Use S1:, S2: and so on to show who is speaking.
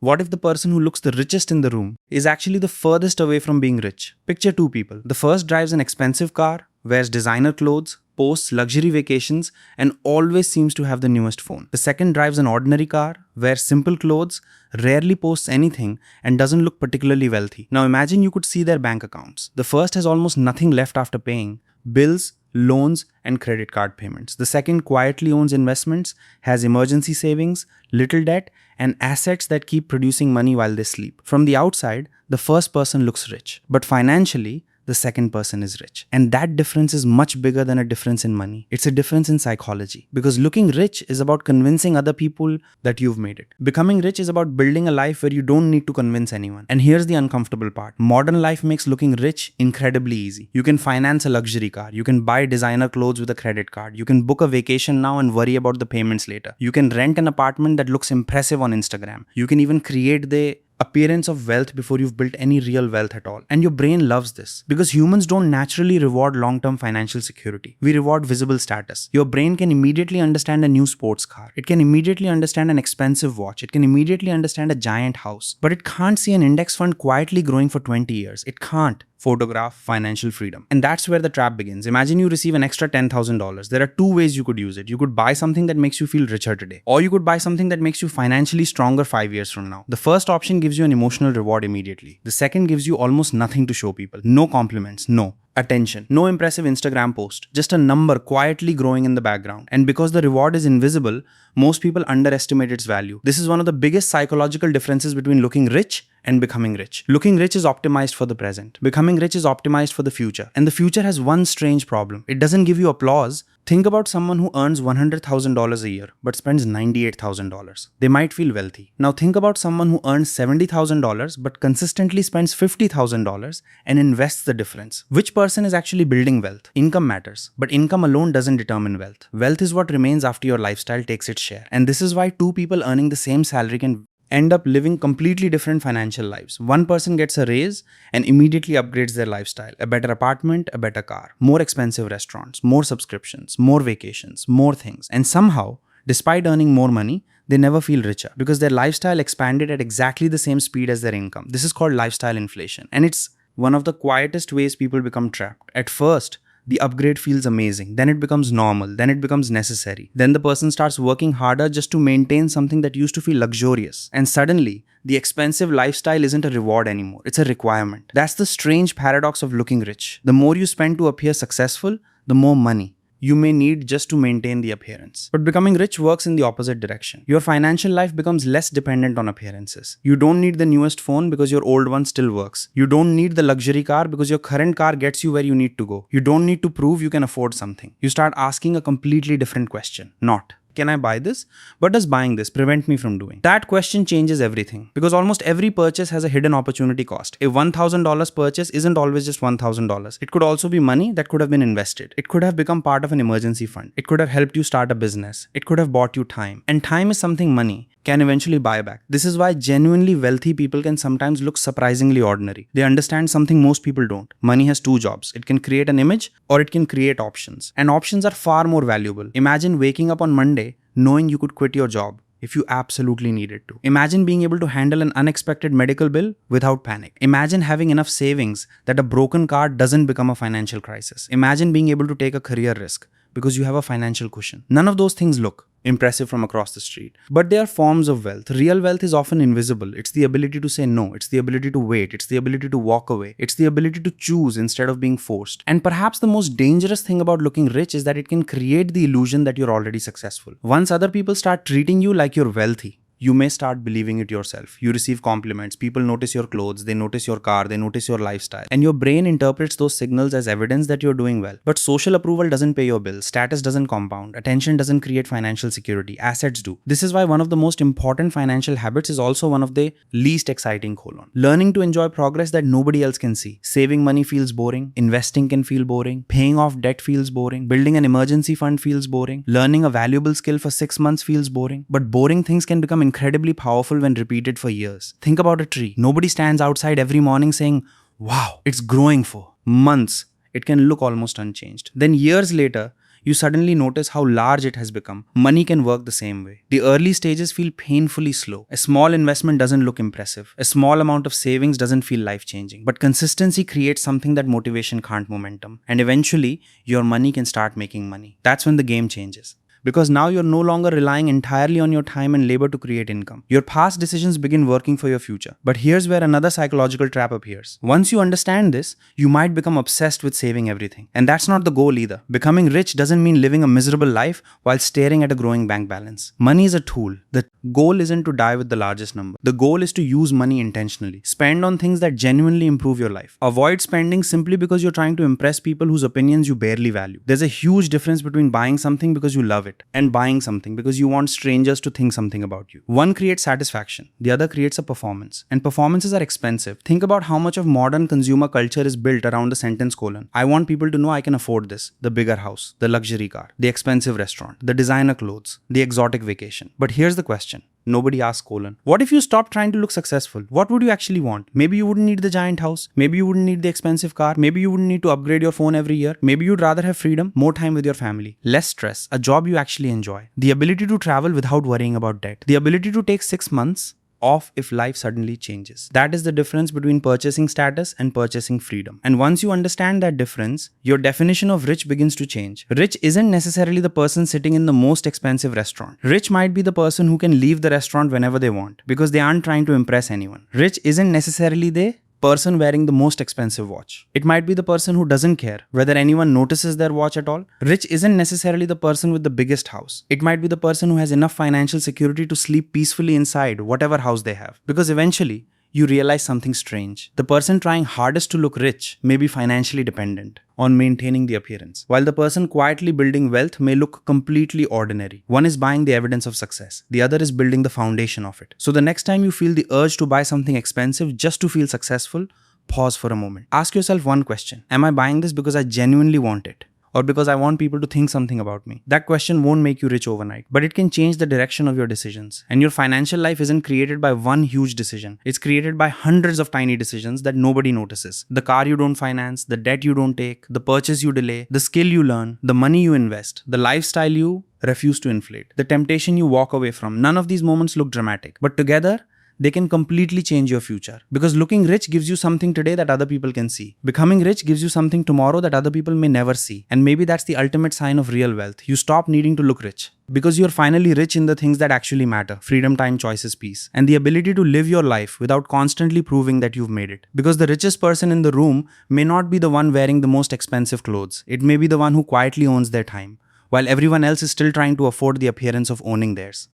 S1: What if the person who looks the richest in the room is actually the furthest away from being rich? Picture two people. The first drives an expensive car, wears designer clothes, posts luxury vacations, and always seems to have the newest phone. The second drives an ordinary car, wears simple clothes, rarely posts anything, and doesn't look particularly wealthy. Now imagine you could see their bank accounts. The first has almost nothing left after paying bills, loans, and credit card payments. The second quietly owns investments, has emergency savings, little debt, and assets that keep producing money while they sleep. From the outside, the first person looks rich, but financially, the second person is rich. And that difference is much bigger than a difference in money. It's a difference in psychology. Because looking rich is about convincing other people that you've made it. Becoming rich is about building a life where you don't need to convince anyone. And here's the uncomfortable part. Modern life makes looking rich incredibly easy. You can finance a luxury car. You can buy designer clothes with a credit card. You can book a vacation now and worry about the payments later. You can rent an apartment that looks impressive on Instagram. You can even create the appearance of wealth before you've built any real wealth at all. And your brain loves this because humans don't naturally reward long-term financial security. We reward visible status. Your brain can immediately understand a new sports car. It can immediately understand an expensive watch. It can immediately understand a giant house. But it can't see an index fund quietly growing for 20 years. It can't photograph financial freedom. And that's where the trap begins. Imagine you receive an extra $10,000. There are two ways you could use it. You could buy something that makes you feel richer today, or you could buy something that makes you financially stronger 5 years from now. The first option gives you an emotional reward immediately. The second gives you almost nothing to show people. No compliments, no attention, no impressive Instagram post, just a number quietly growing in the background. And because the reward is invisible, most people underestimate its value. This is one of the biggest psychological differences between looking rich and becoming rich. Looking rich is optimized for the present. Becoming rich is optimized for the future. And the future has one strange problem. It doesn't give you applause. Think about someone who earns $100,000 a year but spends $98,000. They might feel wealthy. Now think about someone who earns $70,000 but consistently spends $50,000 and invests the difference. Which person is actually building wealth? Income matters, but income alone doesn't determine wealth. Wealth is what remains after your lifestyle takes its share. And this is why two people earning the same salary can end up living completely different financial lives. One person gets a raise and immediately upgrades their lifestyle. A better apartment, a better car, more expensive restaurants, more subscriptions, more vacations, more things. And somehow, despite earning more money, they never feel richer because their lifestyle expanded at exactly the same speed as their income. This is called lifestyle inflation. And it's one of the quietest ways people become trapped. At first, the upgrade feels amazing, then it becomes normal, then it becomes necessary. Then the person starts working harder just to maintain something that used to feel luxurious. And suddenly, the expensive lifestyle isn't a reward anymore, it's a requirement. That's the strange paradox of looking rich. The more you spend to appear successful, the more money you may need just to maintain the appearance. But becoming rich works in the opposite direction. Your financial life becomes less dependent on appearances. You don't need the newest phone because your old one still works. You don't need the luxury car because your current car gets you where you need to go. You don't need to prove you can afford something. You start asking a completely different question. Not, can I buy this? But does buying this prevent me from doing? That question changes everything because almost every purchase has a hidden opportunity cost. A $1,000 purchase isn't always just $1,000. It could also be money that could have been invested. It could have become part of an emergency fund. It could have helped you start a business. It could have bought you time. And time is something money can eventually buy back. This is why genuinely wealthy people can sometimes look surprisingly ordinary. They understand something most people don't. Money has two jobs. It can create an image or it can create options. And options are far more valuable. Imagine waking up on Monday knowing you could quit your job if you absolutely needed to. Imagine being able to handle an unexpected medical bill without panic. Imagine having enough savings that a broken car doesn't become a financial crisis. Imagine being able to take a career risk because you have a financial cushion. None of those things look impressive from across the street, but they are forms of wealth. Real wealth is often invisible. It's the ability to say no. It's the ability to wait. It's the ability to walk away. It's the ability to choose instead of being forced. And perhaps the most dangerous thing about looking rich is that it can create the illusion that you're already successful. Once other people start treating you like you're wealthy, you may start believing it yourself. You receive compliments, people notice your clothes, they notice your car, they notice your lifestyle. And your brain interprets those signals as evidence that you're doing well. But social approval doesn't pay your bills, status doesn't compound, attention doesn't create financial security, assets do. This is why one of the most important financial habits is also one of the least exciting: learning to enjoy progress that nobody else can see. Saving money feels boring, investing can feel boring, paying off debt feels boring, building an emergency fund feels boring, learning a valuable skill for 6 months feels boring. But boring things can become incredibly powerful when repeated for years. Think about a tree. Nobody stands outside every morning saying, "Wow, it's growing." For months, it can look almost unchanged. Then years later, you suddenly notice how large it has become. Money can work the same way. The early stages feel painfully slow. A small investment doesn't look impressive. A small amount of savings doesn't feel life-changing. But consistency creates something that motivation can't. Momentum. And eventually, your money can start making money. That's when the game changes. Because now you're no longer relying entirely on your time and labor to create income. Your past decisions begin working for your future. But here's where another psychological trap appears. Once you understand this, you might become obsessed with saving everything. And that's not the goal either. Becoming rich doesn't mean living a miserable life while staring at a growing bank balance. Money is a tool. The goal isn't to die with the largest number. The goal is to use money intentionally. Spend on things that genuinely improve your life. Avoid spending simply because you're trying to impress people whose opinions you barely value. There's a huge difference between buying something because you love it and buying something because you want strangers to think something about you. One creates satisfaction, the other creates a performance. And performances are expensive. Think about how much of modern consumer culture is built around the sentence colon. I want people to know I can afford this, the bigger house, the luxury car, the expensive restaurant, the designer clothes, the exotic vacation. But here's the question. Nobody asks colon. What if you stopped trying to look successful? What would you actually want? Maybe you wouldn't need the giant house. Maybe you wouldn't need the expensive car. Maybe you wouldn't need to upgrade your phone every year. Maybe you'd rather have freedom, more time with your family, less stress, a job you actually enjoy, the ability to travel without worrying about debt, the ability to take 6 months off if life suddenly changes. That is the difference between purchasing status and purchasing freedom. And once you understand that difference, your definition of rich begins to change. Rich isn't necessarily the person sitting in the most expensive restaurant. Rich might be the person who can leave the restaurant whenever they want because they aren't trying to impress anyone. Rich isn't necessarily the person wearing the most expensive watch. It might be the person who doesn't care whether anyone notices their watch at all. Rich isn't necessarily the person with the biggest house. It might be the person who has enough financial security to sleep peacefully inside whatever house they have. Because eventually, you realize something strange. The person trying hardest to look rich may be financially dependent on maintaining the appearance, while the person quietly building wealth may look completely ordinary. One is buying the evidence of success. The other is building the foundation of it. So the next time you feel the urge to buy something expensive just to feel successful, pause for a moment. Ask yourself one question. Am I buying this because I genuinely want it? Or because I want people to think something about me? That question won't make you rich overnight, but it can change the direction of your decisions. And your financial life isn't created by one huge decision. It's created by hundreds of tiny decisions that nobody notices. The car you don't finance, the debt you don't take, the purchase you delay, the skill you learn, the money you invest, the lifestyle you refuse to inflate, the temptation you walk away from. None of these moments look dramatic, but together, they can completely change your future. Because looking rich gives you something today that other people can see. Becoming rich gives you something tomorrow that other people may never see. And maybe that's the ultimate sign of real wealth. You stop needing to look rich. Because you're finally rich in the things that actually matter. Freedom, time, choices, peace. And the ability to live your life without constantly proving that you've made it. Because the richest person in the room may not be the one wearing the most expensive clothes. It may be the one who quietly owns their time, while everyone else is still trying to afford the appearance of owning theirs.